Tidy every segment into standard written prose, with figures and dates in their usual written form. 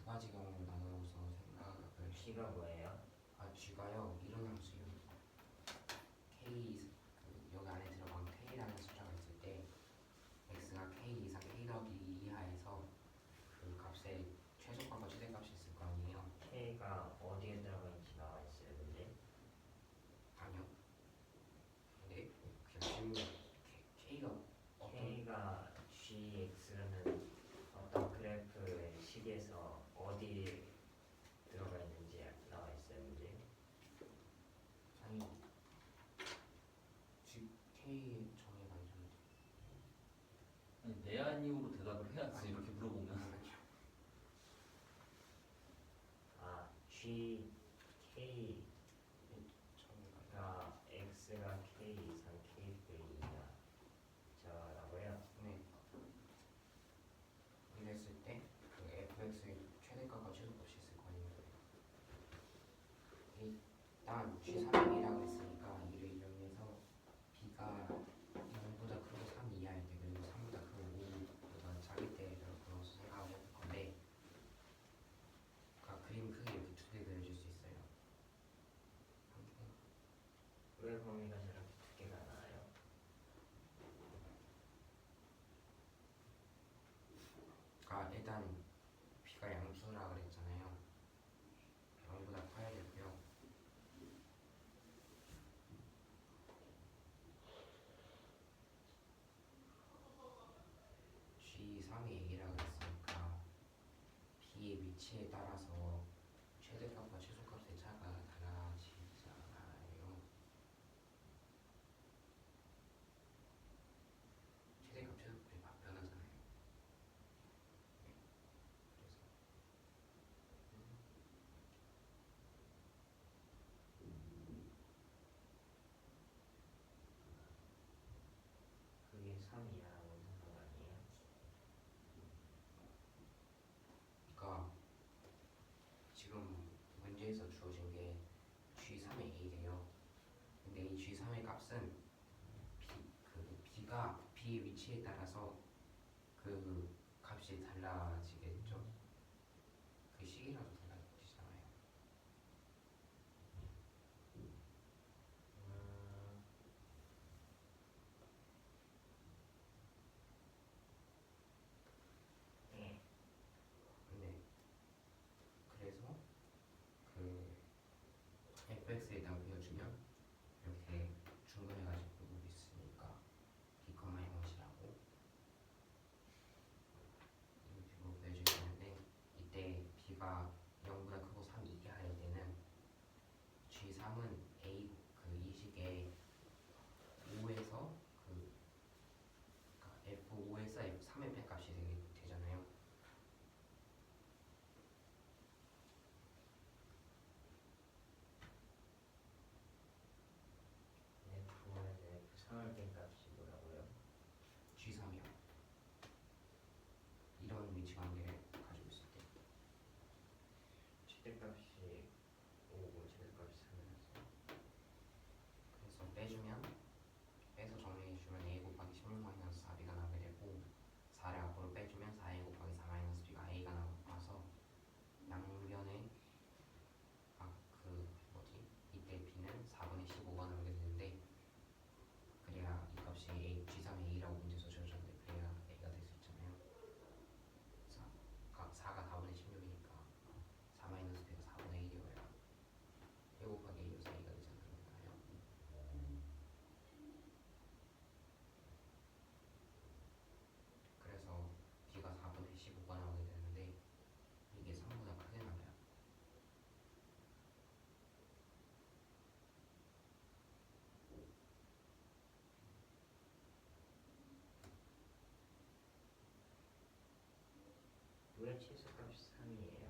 가지 경우로 나누어서 생각을 G가 뭐예요? G가요 이런 함수예요. K 여기 안에 들어간 K라는 숫자가 있을 때 X가 K 이상 K 더하기 2 이하에서 그 값의 최소값과 최대값이 있을 거 아니에요. K가 어디에 들어가 있는지 나와 있어요, 근데? 아니요. 근데 그냥 질문 K가 K가 GX라는 어떤 그래프의 식에서 어디에 들어가 있는지 나와 있어요, 근데? 아니요. K 정의가 아니잖아요. 아니, 네 아니오로 대답을 해야지. 아니, 이렇게 물어보면. 아니요. 아, G, K 정의가 X가 K 이상 K 플ю스 2야 저라고요? 네. 이랬을 때 그 fx의 최대값과 최소값이 있을 거 아니에요. 일단 G3이라고 했으니까 이를 이용해서 B가 0보다 크고 3 이하일 때 그리고 3보다 크고 5보다 작을 때를 불러서 생각을 해볼 건데 그러니까 그림 크게 이렇게 두 개 그려줄 수 있어요. 왜 범위가 저렇게 두 개가 나와요? 그러니까 일단 B가 양수라 그랬잖아요. 0보다 커야 되고요. G3의 얘기라고 했으니까 B의 위치에 따라서 최대값과 최소값의 차가 달라지잖아요. 최대값, 최소값이 변하잖아요. 네. 그래서 그게 3이야라고 생각 아니에요? 그러니까 지금 문제에서 주어진 게 G3의 A래요. 근데 이 G3의 값은 B가 B의 위치에 따라서 그 값이 달라지겠죠. 그 식이라도 달라지잖아요. 네. 근데 그래서 그 fx에다 그려주면 이렇게 중간해가지고 있으니까 b, 0이라고 이런 식으로 그려질 수 있는데 이때 b가 0보다 크고 3 이하일 때는 G3은 A 이 식의 5에서 그러니까 F5에서 F3의 뺀값이 되잖아요. F5에서 F3을 뺀 값이 뭐라고요? G3이요. 이런 위치 관계를 가지고 있을 때 최대값이 5고 최대값이 3이라서 그래서 빼서 정리해주면 A 곱하기 16-4B가 나오게 되고 4를 앞으로 빼주면 4A 곱하기 4-B가 A가 나와서 양변에 이때 B는 4분의 15가 나오게 되는데 그래야 이 값이 G3의 A라고 문제에서 주어졌는데 그래야 A가 될 수 있잖아요. 4가 4분의 16이니까 4-B가 4분의 1이어야 A 곱하기 A여서 A가 되잖아요. 그래서 B가 4분의 15가 나오게 되는데 이게 3보다 크게 나와요. 왜 최소값이 3이에요?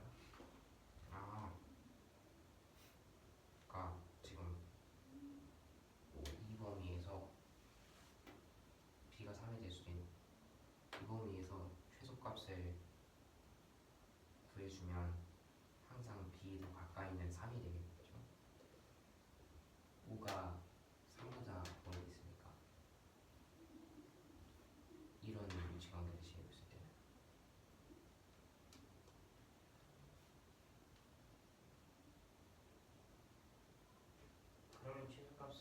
그러니까 지금 이 범위에서 B가 3이 될 수도 있는 이 범위에서 최소값을 구해주면 항상 B에 더 가까이 있는 3이 되겠죠. 5가 3보다 멀리 있으니까 이런 위치 관계를 지니고 있을 때는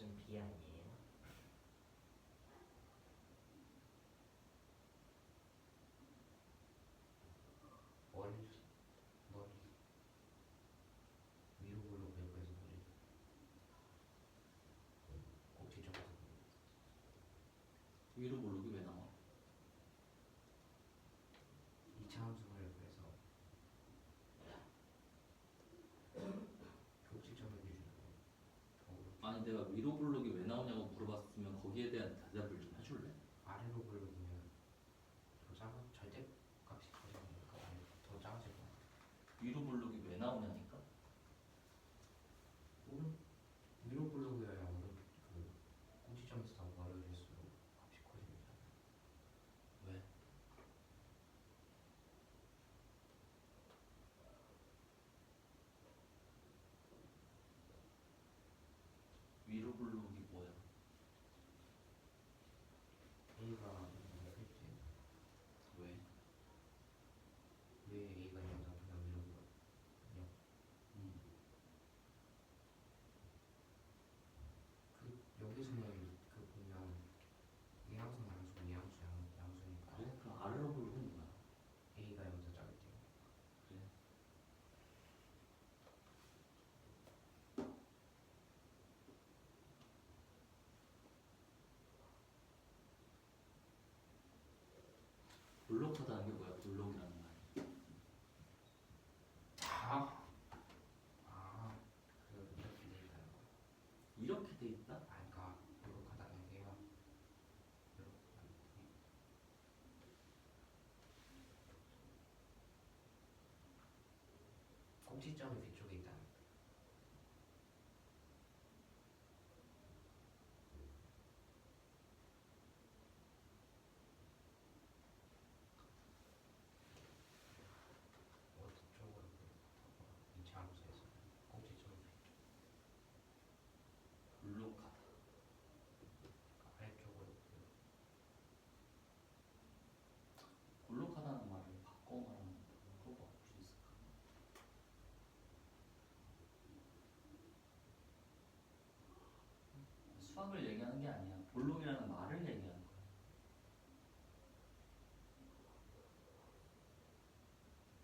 X값은 B 아니에요? 머리 머리 위로 볼록 외부에서 머리 꼭지점에서 위로 볼록이 왜 나와? 2차 함수를 그래서 꼭지점을 기준으로 아니 내가 위로 볼록이 왜 나오냐고 물어봤으면 거기에 대한 대답을 좀 해줄래? 아래로 볼록이면 더 작은 절대값이 커지니까 더 작아질 것 같아. 위로 볼록이 왜 나오냐니까? 오른 위로 볼록이어야 오른 그 꼭지점에서 더 멀어질수록 값이 커지잖아. 왜? 위로 볼록이 뭐야? A가 뭐가 필지? 왜? 왜 A가 영상보다 위로 볼록이냐? 음. 그 여기서는 그 보면 이항수 양수 이항수 양수니까 그래? 그럼 아래로 볼록은 뭐야? A가 영상 작을 때 그래. 볼록하다는 게 뭐야? 볼록이라는 말이. 그 이렇게 돼 있다는 거. 이렇게 돼 있다? 그러니까 볼록하다는 게요. 꼭지점이 뒤쪽에 있다는 거. 어디 쪽으로 이차 함수에서 꼭지점이 뒤쪽 볼록하다. 아래쪽으로 볼록하다는 말을 바꿔 말하면 뭐로 바꿀 수 있을까? 수학을 얘기하는 게 아니야. 볼록이라는 말을 얘기하는 거야.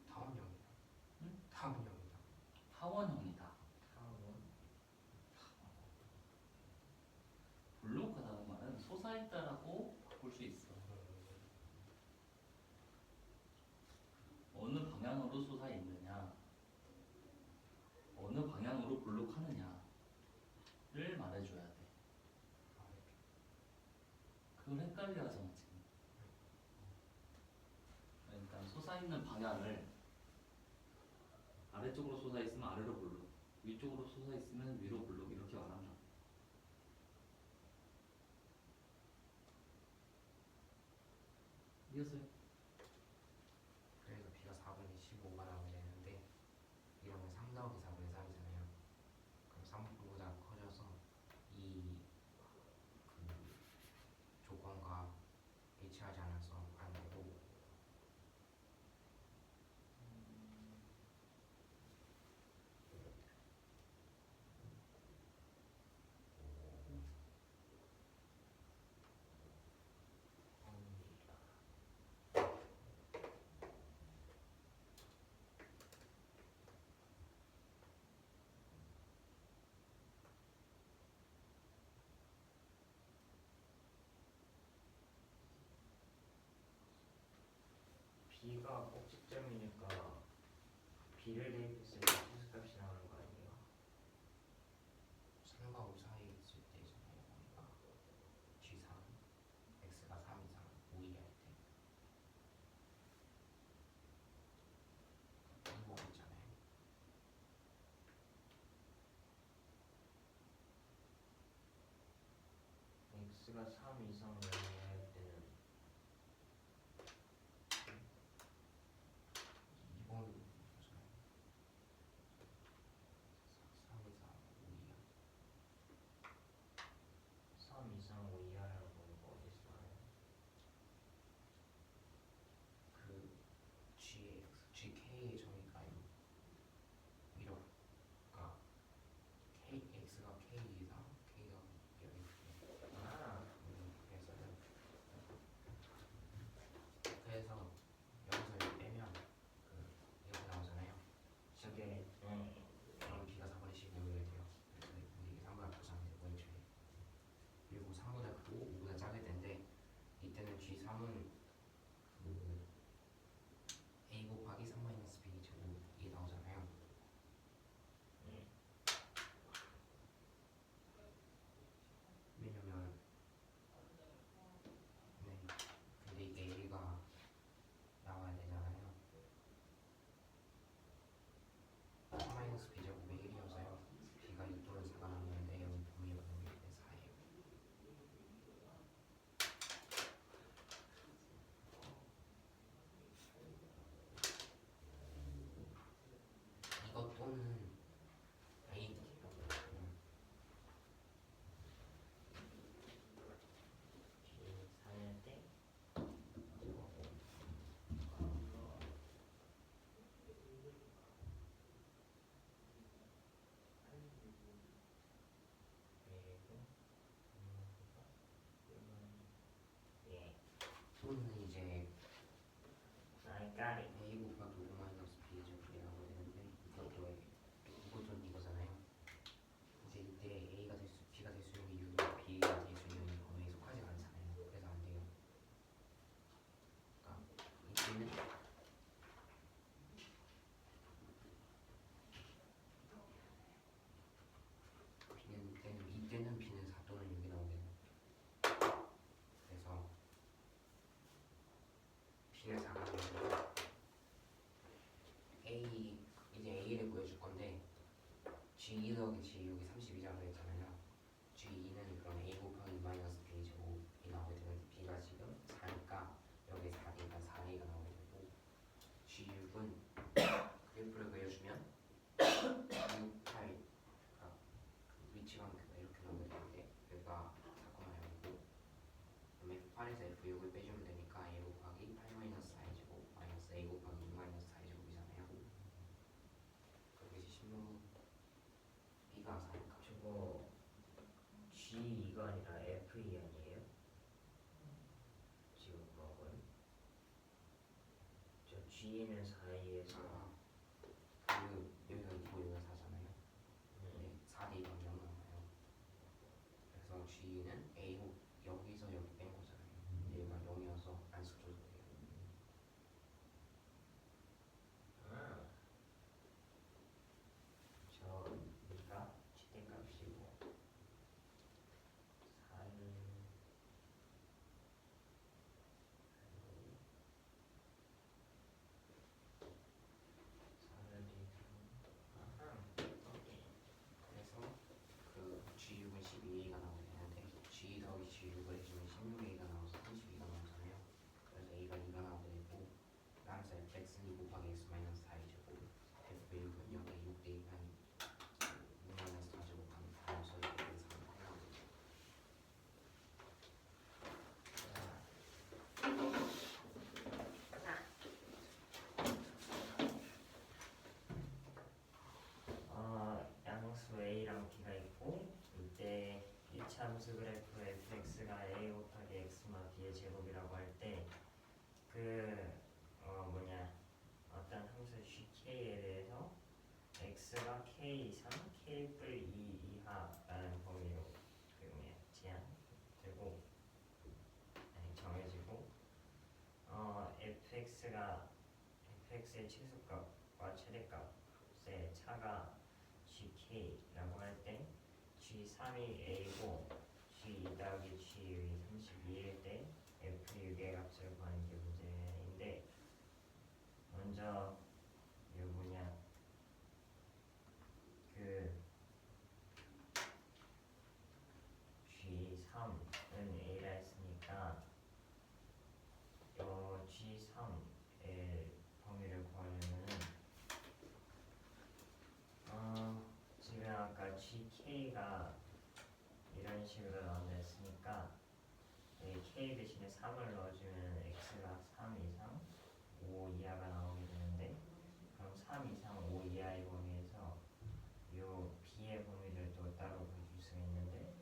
타원형이다. 응? 타원형이다. 타원형이다. 타원? 볼록하다는 말은 솟아있다라고 바꿀 수 있어. 어느 방향으로 솟아있느냐, 어느 방향으로 볼록하느냐를 말해줘야 돼. 그걸 헷갈려 하잖아 지금. 그러니까 솟아있는 방향을 아래쪽으로 솟아있으면 아래로 볼록, 위쪽으로 솟아있으면 위로 볼록 이렇게 말한다. 이해하세요? 그래서 B가 4분의 15가 나오게 되는데 이러면 3 더하기 4분의 3이잖아요. 그럼 3보다 커져서 이 그 조건과 일치하지 않아서 안 되고 B가 꼭지점이니까 B를 대입했을 때 소수값이 나오는 거 아니에요? 3과 5 사이에 있을 때잖아요. 우리가 G3 X가 3 이상 5 이하일 때 이거 있잖아요. X가 3 이상 이하일 때는 2번 보잖아요. 3 이상 5 이하 3 이상 5 이하라고 하는 거 어디 있어요? 그 GX, GK의 정의가요. 이러니까 K, X가 K 이상, K가 8이 a 곱하기 5 마이너스 b 제곱이라고 되는데 이것도 이거잖아요. 이제 이때 a가 될 수, b가 될 수 있는 게 6이고 b가 될 수 있는 범위에 속하지 않잖아요. 그래서 안 돼요. 그러니까 이때는 이때는 b는 4 또는 6이 나오게 돼요. 그래서 b는 4가 나오고 a 이제 a를 보여줄 건데 g2 더하기 g6이 32라고 했잖아요. g2는 그럼 a 곱하기 마이너스 b 제곱이 나오게 되는데 b가 지금 4니까 여기 4니까 4a가 나오게 되고 g6은 그래프를 그려주면 6, 8 그러니까 위치관계가 이렇게 나오게 되는데 여기가 4,0이고 그럼 F8에서 F6을 빼주면 되니까 a 곱하기 8 마이너스 4의 제곱 마이너스 a 곱하기 6 마이너스 4의 제곱이잖아요. 그렇게 신문 b가 4니까 저거 G2가 아니라 F2 아니에요? 지금 그런 건? 저 G는 4에서 여기가 2고 여기가 4잖아요. 근데 4대 2가 0 나와요. 그래서 G는 A 여기서 여기 뺀 거잖아요. 근데 얘가 0이어서 안 써줘도 돼요. 아, 저 B가 최대값이고 4를 아하, 오케이. 그래서 그 G6은 12A가 나오게 되는데 G 더하기 G6을 해주면 16A가 나와서 32가 나오잖아요. 그래서 A가 2가 나오게 되고 따라서 fx는 2 곱하기 x 마이너스 4의 제곱 f6은 여기 6 대입한 6 마이너스 4 제곱하면 4여서 이렇게 3이 나오게 돼요. 양수 A랑 B가 있고 이때 이차함수 그래프 fx가 A 곱하기 x마 b의 제곱이라고 할 때 어떤 함수 gk에 대해서 x가 k 이상 k 뿔 2 이하라는 범위로 제한되고 정해지고 fx의 최소값과 최대값의 차가 gk라고 할 때 g3이 a고 g2 더하기 g6이 32일 때 f6의 값을 구하는 게 문제인데 먼저 G3은 A라 했으니까 G3의 범위를 구하려면은 지금 아까 GK가 이런 식으로 나온다 했으니까 K 대신에 3을 넣어주면 X가 3 이상 5 이하가 나오게 되는데 그럼 3 이상 5 이하의 범위에서 요 B의 범위를 또 따로 구해줄 수가 있는데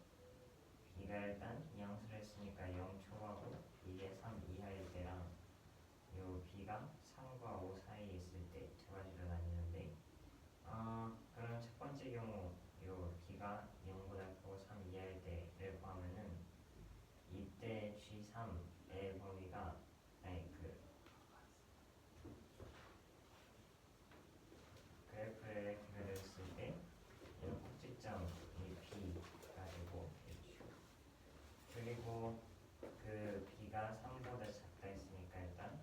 B가 일단 양수를 했으니까 0 초하고 이게 3 이하일 때랑 요 B가 3과 5 사이에 있을 때 두 가지로 나뉘는데 그럼 첫 번째 경우 요 B가 0보다 크고 3 이하일 때를 구하면은 이때 G3의 범위가 그래프를 그렸을 때 이런 꼭지점이 B가 되고 그리고 그 B가 3보다 작다 했으니까 일단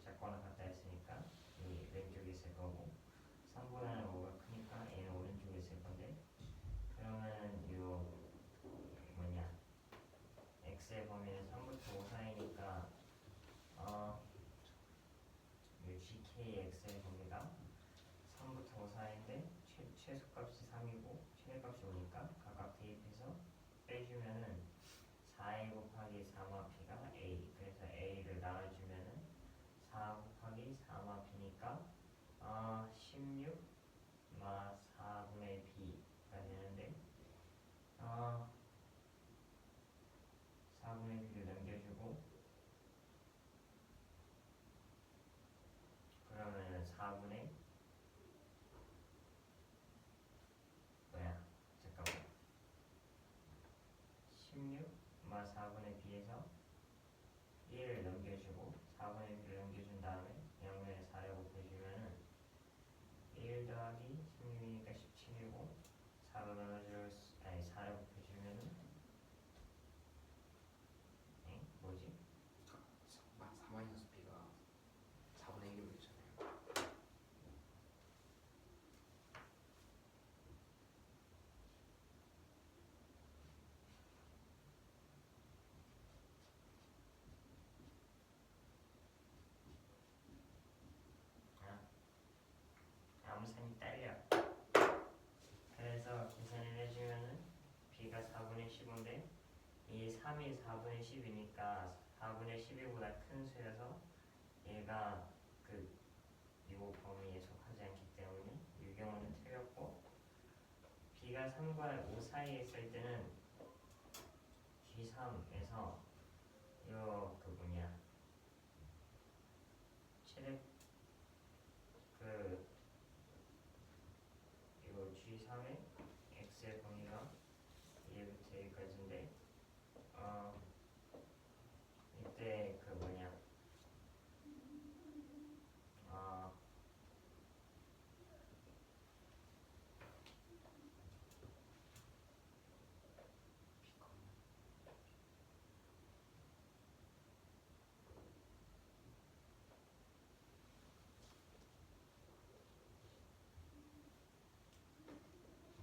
작거나 같다 했으니까 이 왼쪽에 있을 거고 3보다는 5가 크니까 얘는 오른쪽에 있을 건데 그러면 요 x의 범위는 3부터 5 사이니까 요 gkx의 범위가 3부터 5 사이인데 최소값이 3이고 최대값이 5니까 각각 대입해서 빼주면은 4a 곱하기 4마 b가 a 그래서 a를 나눠주면은 4 곱하기 4마 b니까 16 마 4분의 b가 되는데 4분의 b를 넘겨주고 요가 4분의 b에서 1을 넘겨주고 4분의 b를 넘겨준 다음에 양면에 4를 곱해주면은 1 더하기 16이니까 17이고 4로 나눠줄 4를 곱해주면은 뭐지? 4-b가 4분의 1로 있잖아요. 암산이 딸려. 그래서 계산을 해주면은 b가 4분의 15인데 이 3이 4분의 10이니까 4분의 12보다 큰 수여서 얘가 요 범위에 속하지 않기 때문에 이 경우는 틀렸고, b가 3과 5 사이에 있을 때는 G3에서 요 최대 이거 G3의 x의 범위가 얘부터 여기까지인데 이때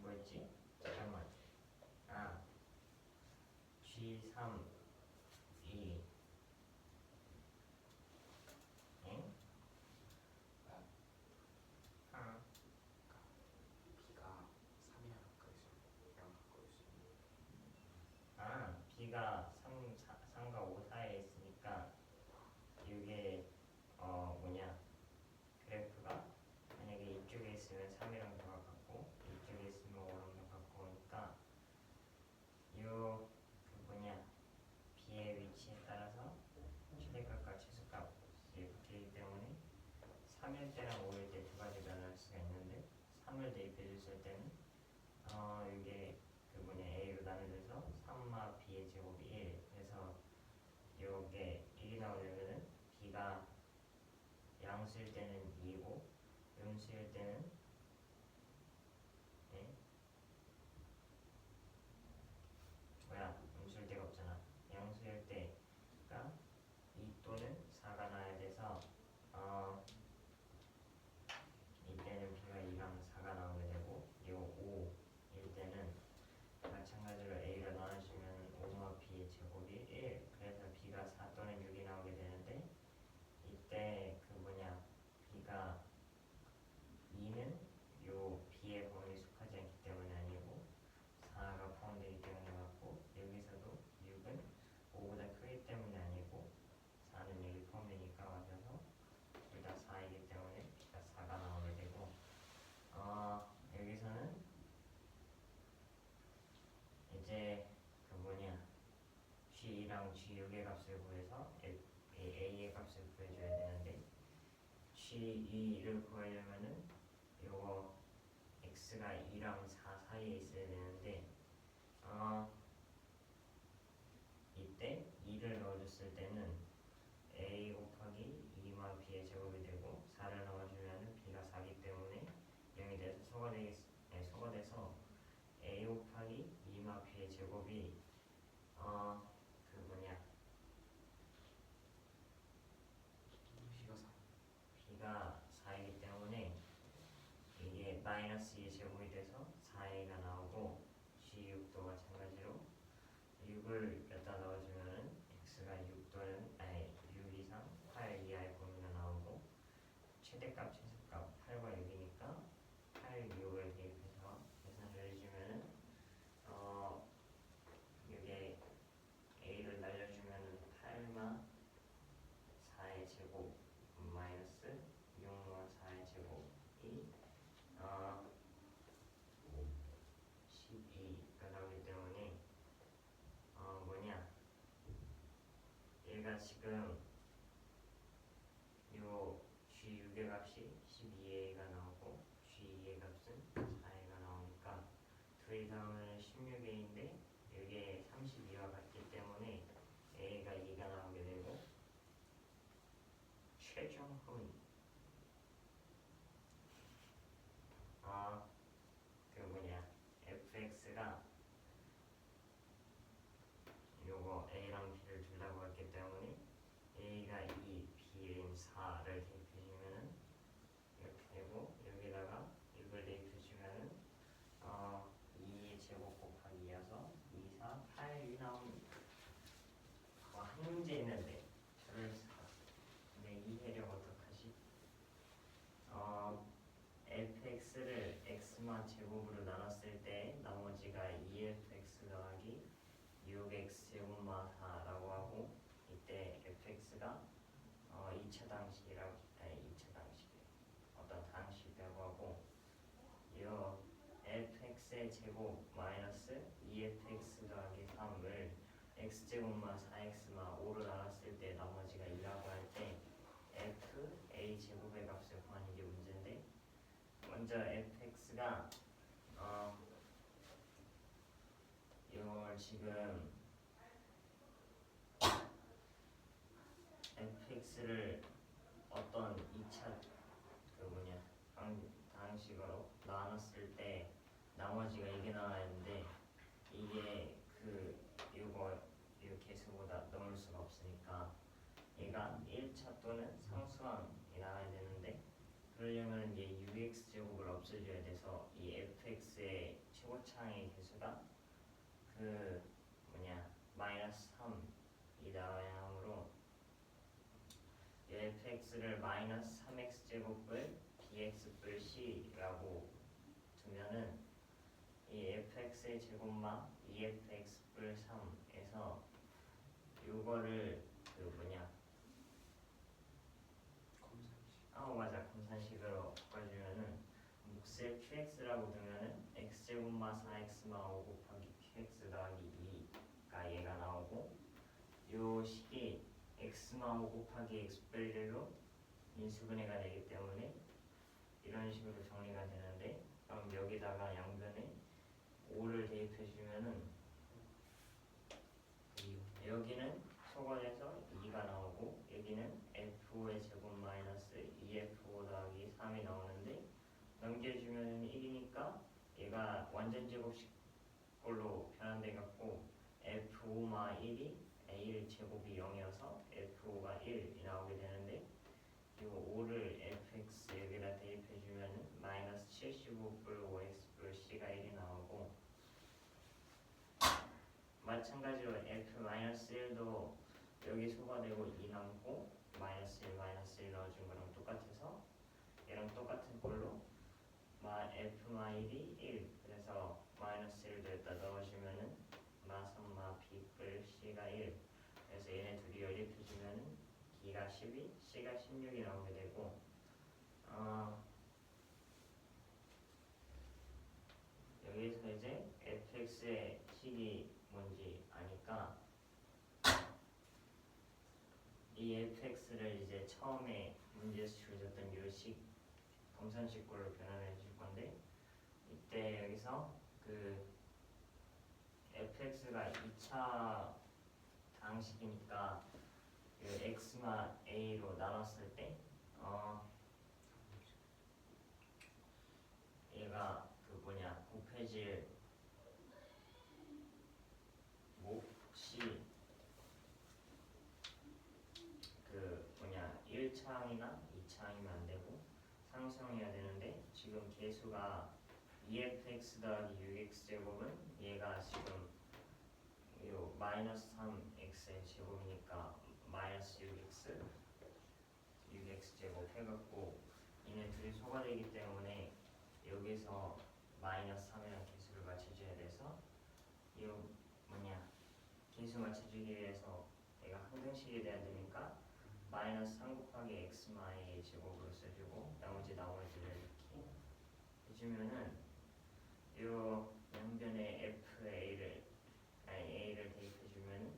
뭐였지? 잠깐만. G3 이 엥? b가 3이랑 가까워 있어요. b가 3과 5 사이에 있으니까 이게 그래프가 만약에 이쪽에 있으면 3이랑 더 가깝고 이쪽에 있으면 5랑 더 가까우니까 요 b의 위치에 따라서 최대값과 최소값이 바뀌기 때문에 3일 때랑 5일 때 두 가지 변할 수가 있는데 3을 대입해 줬을 때는 이게 a로 나눠져서 3마 b의 제곱이 1. 그래서 이게 나오려면은 b가 양수일 때는 2고 음수일 때는 음수일 때가 없잖아. 양수일 때가 2 또는 4가 나야 돼서 이때는 b가 2랑 4가 나오게 되고, 요 5일 때는 마찬가지로 a로 나눠주면 5마 b의 제곱이 1. 그래서 b가 4 또는 6이 나오게 되는데, 이때 b가 2는 요 b의 범위에 속하지 않기 때문에 아니고 4가 포함되기 때문에 맞고, 여기서도 6은 5보다 크기 때문에 아니고 4는 여기 포함되니까 맞아서 둘 다 4이기 때문에 b가 4가 나오게 되고, 여기서는 이제 G랑 G6의 값을 구해서 A의 값을 구해줘야 되는데, G2를 구하려면은 요거 x가 2랑 4 사이에 있어야 되는데 이때 2를 넣어줬을 때는 a 곱하기 2마 b의 제곱이 되고 4를 넣어주면 b가 4기 때문에 0이 돼서 소가 돼서 a 곱하기 2마 b의 제곱이 b가 4이기 때문에 이게 마이너스 2의 제곱이 돼서 4a가 나오고, G6도 마찬가지로 6을 여기다 넣어주면은 x가 6 이상 8 이하의 범위가 나오고, 최대값 최소값 8과 6이니까 8, 6을 대입해서 계산을 해주면은 이게 a를 날려주면은 8마 4의 제곱 마이너스 6마 4의 제곱이 12가 나오기 때문에 얘가 지금 요 G6의 값이 12a가 나오고 G2의 값은 4a가 나오니까 둘이 더하면 16a인데 이게 32와 같기 때문에 뻘쭘훈. 그 뭐냐 fx가 요거 a랑 b를 둘 다 구했기 때문에 a가 2, b인 4를 대입해주면은 이렇게 되고 여기다가 이걸 대입해주면은 2 제곱 곱하기 2여서 2, 4, 8이 나옵니다. 한 문제 있는데 저를 근데 이해력 어떡하지? fx를 x만 제곱으로 나눴을 때 나머지가 2fx 더하기 6x 제곱마 4라고 하고 이때 fx가 2차 방식이라고 아니 2차 방식 어떤 방식이라고 하고 이 fx의 제곱 마이너스 2fx 더하기 3을 x제곱마 4x마 5로 나눴을 때 나머지가 2라고 할 때 f a 제곱의 값을 구하는 게 문제인데 먼저 fx가 이걸 지금 fx를 어떤 2차 그 뭐냐 방식으로 나눴을 때 나머지가 이게 나와야 하는데 이게 그 이거 개수보다 넘을 수가 없으니까 얘가 1차 또는 상수항이 나와야 되는데 그러려면 얘 ux 제곱을 없애줘야 돼서 이 fx의 최고차항의 개수가 그 뭐냐 마이너스 3이 나와야 하므로 이 fx를 마이너스 3x 제곱을 bx 뿔 c라고 두면은 이 fx의 제곱마 2fx 뿔 3에서 요거를 그 뭐냐 맞아 검산식으로 바꿔주면은 몫을 qx라고 두면은 x제곱마 4x마 5 곱하기 qx 더하기 2가 얘가 나오고 요 식이 x마 5 곱하기 x뿔 1로 인수분해가 되기 때문에 이런 식으로 정리가 되는데 그럼 여기다가 양변에 5를 대입해주면은 여기는 소거돼서 2가 나오고 여기는 f5의 제곱 마이너스 2f5 더하기 3이 나오는데 넘겨주면 1이니까 얘가 완전 제곱식꼴로 변환돼 갖고 f5마 1이 a 제곱이 0이어서 f5가 1이 나오게 되는데 이 5를 fx 여기다 대입해주면 마이너스 75뿔 5x 뿔 c가 1이 나오고 마찬가지로 f-1도 여기 소거되고 2 남고 마이너스 1 넣어준 거랑 똑같아서 얘랑 똑같은 꼴로 f-1이 1 그래서 마이너스 1도 여기다 넣어주면은 마3마 b뿔 c가 1 그래서 얘네 둘이 연립해주면은 b가 12, c가 16이 나오게 되고 여기서 이제 fx의 식이 뭔지 아니까 이 fx를 이제 처음에 문제에서 주어졌던 요식 검산식꼴로 변환해 줄 건데 이때 여기서 그 fx가 2차 방식이니까 그 x마 a로 나눴을 때 얘가 그 뭐냐 곱해질 몫이 그 뭐냐 1차항이나 2차항이면 안 되고 상수항이어야 되는데 지금 개수가 2fx 더하기 6x 제곱은 얘가 지금 요 마이너스 3x의 제곱이니까 마이너스 6x 제곱 해갖고 얘네 둘이 소거되기 때문에 여기서 마이너스 3이라는 개수를 맞춰줘야 돼서 이 뭐냐 개수 맞춰주기 위해서 얘가 항등식이 돼야 되니까 마이너스 3 곱하기 x마의 제곱으로 써주고 나머지를 이렇게 해주면은 요 양변에 a를 대입해주면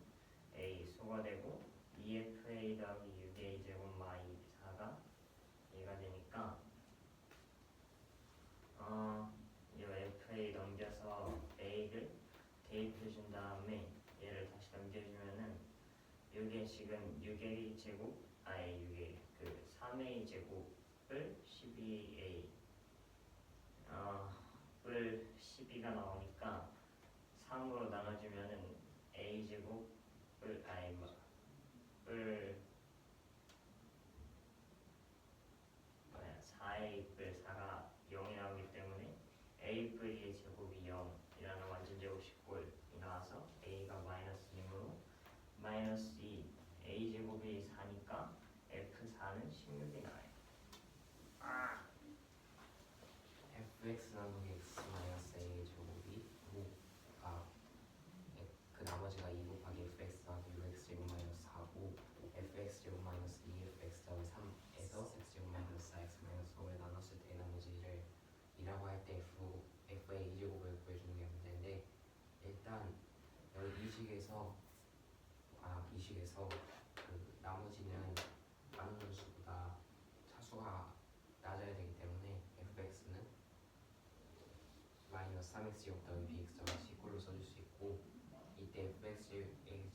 a 소거되고 2fa 더하기 6a 제곱 마 4가 얘가 되니까 이 fa 넘겨서 a를 대입해준 다음에 얘를 다시 넘겨주면은 이게 지금 6a 제곱 6a 그 2a 뿔 12가 나오니까 3으로 나눠주면은 a제곱 뿔 아니 뿔 뭐야 4a 뿔 4가 0이 나오기 때문에 a 뿔 2의 제곱이 0이라는 완전 제곱식꼴이 나와서 a가 마이너스 2으로 마이너스 2 a 제곱이 4니까 f4는 16이 나와요. fx 나누기 x 마이너스 a 제곱이 5가 그 나머지가 2 곱하기 fx 더하기 6x 제곱 마이너스 4고 fx 제곱 마이너스 2fx 더하기 3에서 x 제곱 마이너스 4x 마이너스 5를 나눴을 때 나머지를 2라고 할 때 f의 2제곱을 구해주는 게 문제인데 일단 여기 이 식에서 그 나머지는 나누는 수보다 차수가 낮아야 되기 때문에 fx는 마이너스 3x 제곱 더하기 bx 더하기 c꼴로 써줄 수 있고 이때 fx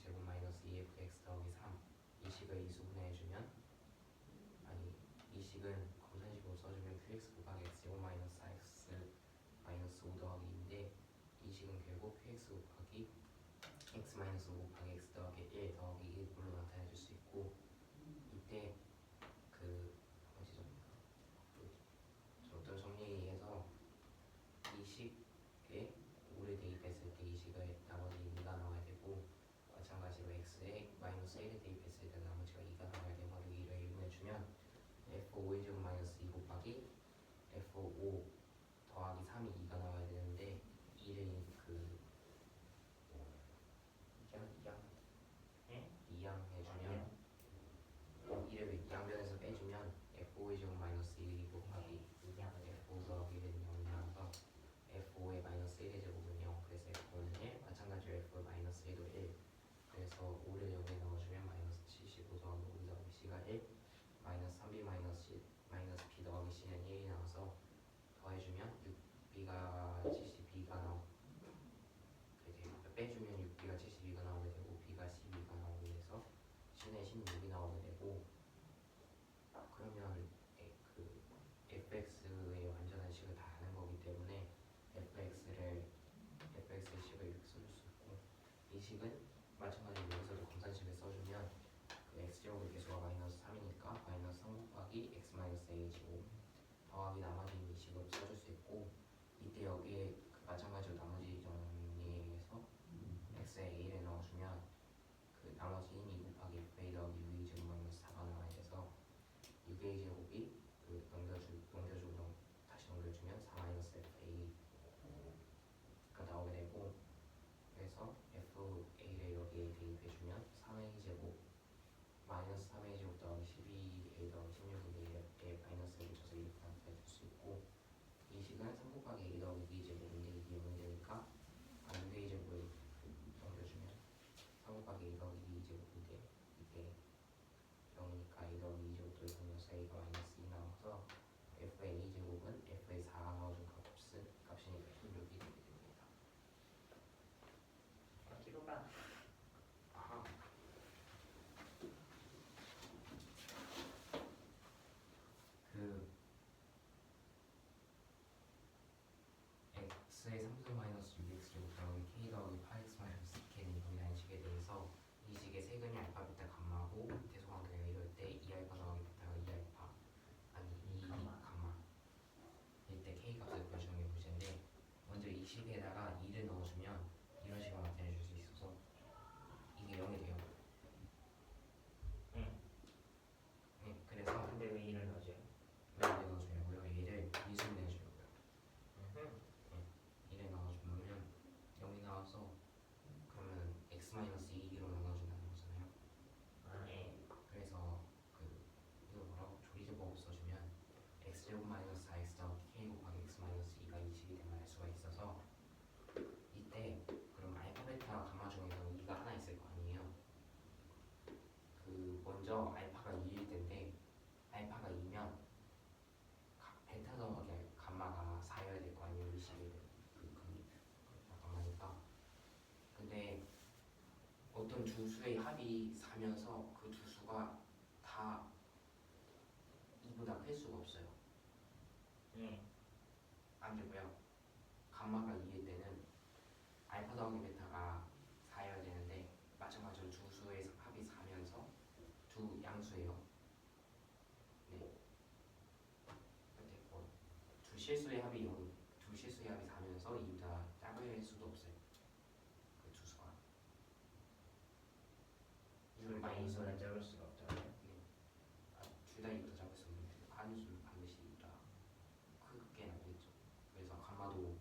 제곱 마이너스 2fx 더하기 3 이 식을 이수분해해주면 아니 이 식은 검산식으로 써주면 qx 곱하기 x 제곱 마이너스 4x 마이너스 5 더하기 2인데 이 식은 결국 qx 곱하기 x 마이너스 5 곱하기 x 더하기 1 더하기 1꼴로 나타내줄 수 있고 이때 그 뭐지 저 어떤 정리해서 이 식에 5를 대입했을 때 이 식을 나머지 2가 나와야 되고 마찬가지로 x에 마이너스 1을 대입했을 때 나머지가 2가 나와야 되고 여기를 1분해 주면 f5의 제곱 마이너스 2 곱하기 f5 더하기 3이 2가 나와야 되는데 2를 그 이양 해주면 2를 양변에서 빼주면 f5의 제곱 마이너스 2 곱하기 f5 더하기 1은 0이 나와서 f5의 마이너스 1의 제곱은 0 그래서 f5는 1 마찬가지로 f5의 마이너스 1도 1 그래서 5를 여기에 넣어주면 마이너스 75 더하기 5 더하기 c가 1 마이너스 3b 마이너스 b 더하기 c는 1이 나와서 더해주면 6b가 72가 나오고 빼주면 6b가 72가 나오게 되고 b가 12가 나오게 돼서 c는 16이 나오게 되고 그러면 그 fx의 완전한 식을 다 아는 거기 때문에 fx의 식을 이렇게 써줄 수 있고 이 식은 마찬가지로 여기서도 검산식을 써주면 그 x제곱의 개수가 마이너스 3이니까 마이너스 3 곱하기 x 마이너스 a 제곱 더하기 나머지 이 식을 써줄 수 있고 이때 여기에 그 마찬가지로 나머지 정리해서 x에 a를 넣어주면 그 나머지인 2 곱하기 fa 더하기 6a 제곱 마이너스 4가 나와야 돼서 6a 제곱이 그 넘겨주고 다시 넘겨주면 4 마이너스 fa가 나오게 되고 그래서 fa를 여기에 대입해주면 3a 제곱 마이너스 3a 제곱 더하기 12a 더하기 16인데 마이너스를 붙여서 이렇게 나타내줄 수 있고 이 식은 3 곱하기 a 더하기 b 제곱인데 이게 0이 되니까 6a 제곱을 넘겨주면 3 곱하기 a 더하기 b 제곱인데 이게 0이니까 a 더하기 2 제곱도 이동해서 a가 마이너스 2 나와서 f의 a 제곱은 f의 4 넣어준 값이니까 16이 되게 됩니다. 뒤로 가. 아하. 그 x의 3승 마이너스 6x 제곱 더하기 k 더하기 8x 마이너스 k는 0이라는 식에 대해서 이 식의 세근이 알파 베타 감마고 대소관계가 이럴 때 2알파 더하기 베타가 2알파 아니 2 감마 이때 k 값을 구해주는 게 문제인데 먼저 이 식에다가 2를 넣어주면 이런 식으로 나타내줄 수 있어서 이게 0이 돼요. 응. 네, 그래서 근데 왜 이를 넣어줘요? 왜 2를 넣어주냐고요? 얘를 이수분해해주려고요. 1에 넣어주면 0이 나와서 그러면 x-2로 나눠준다는 거잖아요. 아, 예. 그래서 그 이거 뭐라고 조리제법을 써주면 x제곱 마이너스 4x 더하기 k 곱하기 x-2가 이 식이 됨을 알 수가 있어서 이때 그럼 알파 베타 감마 중에서 2가 하나 있을 거 아니에요. 그 먼저 알파가 2일 텐데 알파가 2면 베타 더하기 감마가 4여야 될 거 아니에요. 이 식이 감마니까. 근데 어떤 두 수의 합이 4면서 그 두 수가 다 2보다 클 수가 없어요. 예. 안 되고요. 감마가 2일 때는 알파 더하기 베타가 4여야 되는데 마찬가지로 두 수의 합이 4면서 두 양수예요. 네. 됐고 두 실수의 합이 0, 두 실수의 합이 4면서 2보다 작을 수도 없어요. 그 두 수가. 이건 마이너스 둘다 적을 수가 없다고요? 둘 다 2보다 작을 수 없는데 한 수는 반드시 2보다 크게 나오겠죠. 그래서 감마도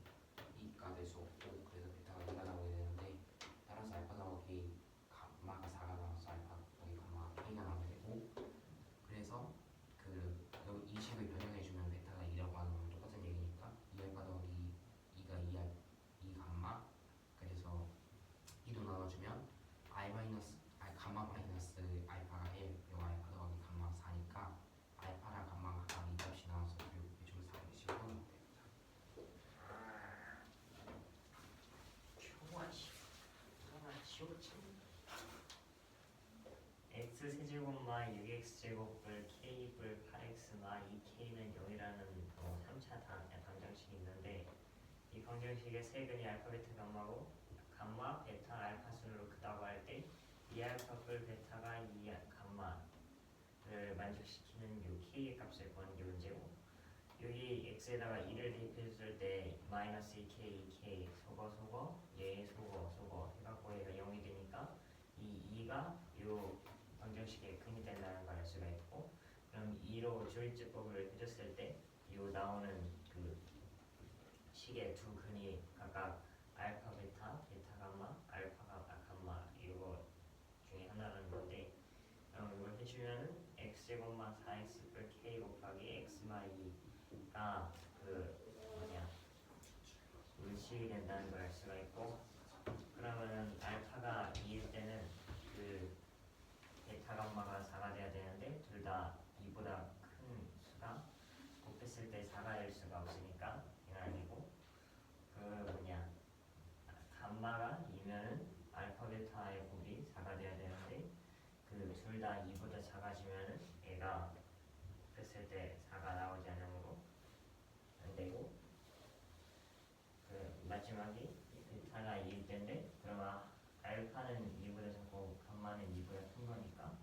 2가 될 수 없고 그래서 베타가 2가 나오게 되는데 따라서 알파 더하기 감마가 4가 나와서 알파 더하기 감마 K가 나오게 되고 그래서 그 여기 이 식을 변형해주면 베타가 2라고 하는 거랑 똑같은 얘기니까 2알파 더하기 2가 2 감마 그래서 2도 나눠주면 감마 마이너스 알파가 1 그리고 알파 더하기 감마 4니까 알파랑 감마가 각 2값이 나와서 결국 좀 4의 식으로 나옵니다. x 세제곱마 6x제곱을 k불 8x마 2k는 0이라는 3차 방정식이 있는데 이 방정식의 세근이 알파 베타 감마고 감마 베타 알파 순으로 크다고 할 때 이 알파 뿔 베타가 이 감마를 만족시키는 요 k의 값을 구하는 게 문제고 여기 x에다가 2를 대입했을 때 마이너스 2k, 2k 속어 얘 속어 해갖고 얘가 0이 되니까 이 2가 요 방정식의 근이 된다는 걸 알 수가 있고 그럼 2로 조일제법을 해줬을 때 요 나오는 그 식의 두 근이 각각 알파 베타, 베타 감마, 알파 감마 이거 중에 하나라는 건데 그럼 이걸 해주면은 x제곱마 4x 뿔 k 곱하기 x마 2가 그 물식이 된다는 걸 알 수가 있고 그러면은 알파가 2일 때는 그 베타 감마가 4가 돼야 되는데 둘 다 2보다 큰 수가 곱했을 때 4가 될 수가 없으니까 이건 아니고 감마가 2면은 알파 베타의 곱이 4가 돼야 되는데 그 둘 다 2보다 작아지면은 얘가 곱했을 때 4가 나오지 않으므로 안 되고 그 마지막이 베타가 2일 때인데 그러면 알파는 2보다 작고 감마는 2보다 큰 거니까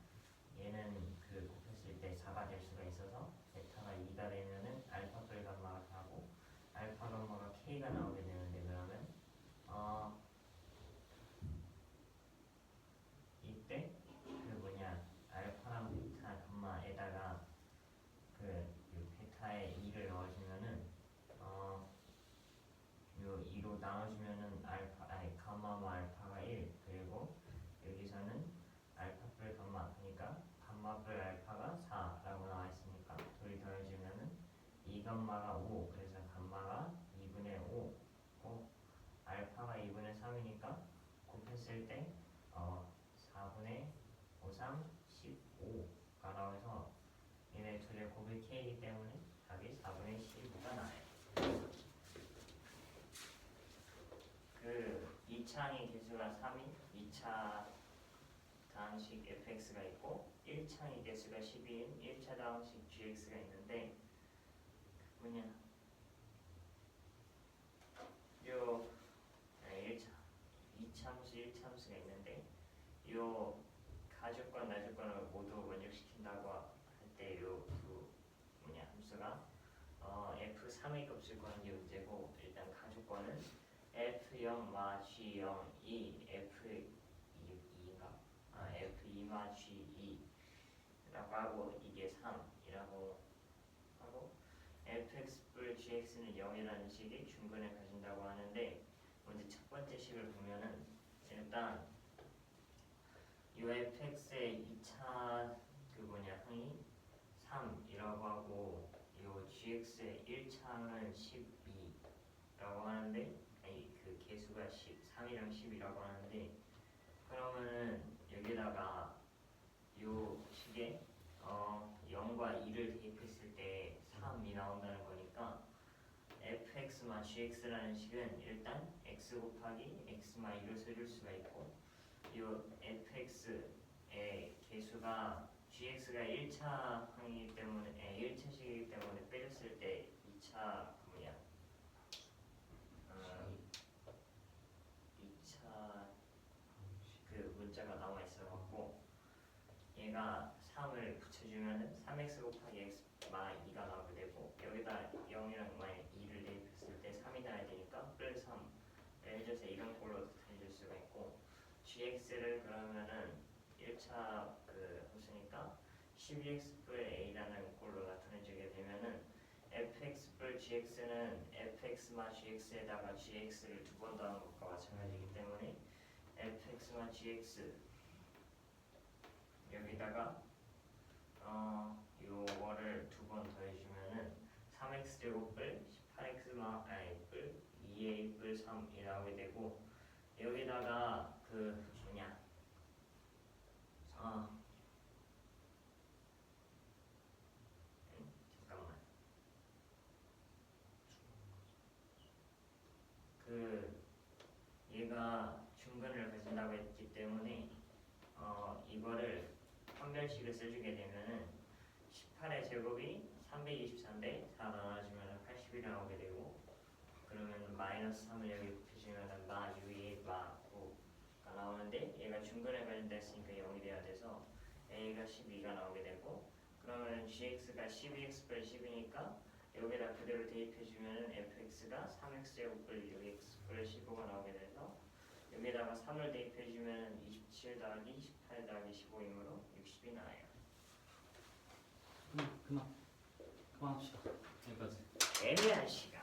얘는 그 곱했을 때 4가 될 수가 있어서 베타가 2가 되면은 알파 뿔 감마가 4고 알파 감마가 k가 나오게 되는데 그러면 이때 알파랑 베타 감마에다가 그 베타에 2를 넣어주면은 요 2로 나눠주면은 감마와 알파가 1 그리고 여기서는 알파 뿔 감마 그러니까 감마 뿔 알파가 4라고 나와 있으니까 둘이 더해주면은 2감마가 5 그래서 감마가 2분의 5 알파가 2분의 3이니까 곱했을 때 4분의 5, 3, 15가 나와서 얘네 둘의 곱이 k이기 때문에 답이 4분의 15가 나와요. 그 2차항의 개수가 3인 2차 다항식 fx가 있고 1차항의 개수가 12인 1차 다항식 gx가 있는데 요 2차함수 1차함수가 있는데 요 가주권 나주권을 모두 만족시킨다고 할 때 요 두 함수가 f3의 값을 구하는 게 문제고 일단 가주권은 f0 마 g0 2 f2인가? f2 마 g2라고 하고 이게 3이라고 하고 fx 뿔 gx는 0이라는 식의 중근을 가진다고 하는데 먼저 첫 번째 식을 보면은 일단 요 fx의 2차 항이 3이라고 하고 요 gx의 1차항은 12라고 하는데 그 개수가 3이랑 10이라고 하는데 그러면은 여기다가 요 식에 0과 2를 대입했을 때 3이 나온다는 거니까 fx마 gx라는 식은 일단 x 곱하기 x마 2로 써줄 수가 있고 요 fx의 개수가 gx가 1차 항이기 때문에 1차식이기 때문에 빼줬을 때 2차 그 뭐냐 2차 그 문자가 나와 있어갖고 얘가 3을 붙여주면은 3x 곱하기 x 마 2가 나오게 되고 여기다 0이랑 만약 2를 대입했을 때 3이 나야 되니까 뿔 3. 예를 들어서 이런 꼴로 해줄 수가 있고 gx를 그러면은 1차 그 호수니까 12x 뿔 a라는 꼴로 나타내주게 되면은 fx 뿔 gx는 fx마 gx에다가 gx를 두 번 더한 것과 마찬가지이기 때문에 fx마 gx 여기다가 요거를 두 번 더해주면은 3x 제곱을 18x마 뿔 2a 뿔 3이 나오게 되고 여기다가 그 뭐냐 잠깐만 그 얘가 중근을 가진다고 했기 때문에 이거를 판별식을 써주게 되면은 18의 제곱이 324인데 4 나눠주면 80이 나오게 되고 그러면 마이너스 3을 여기 곱해주면 마 6이 마 9가 나오는데 얘가 중근에 관련돼 있으니까 0이 돼야 돼서 a가 12가 나오게 되고 그러면 gx가 12x 뿔 10이니까 여기다 그대로 대입해주면 fx가 3x 제곱뿔 6x 뿔 15가 나오게 돼서 여기다가 3을 대입해주면 27 더하기 18 더하기 15이므로 60이 나와요. 그만합시다. 여기까지. 애매한 시간.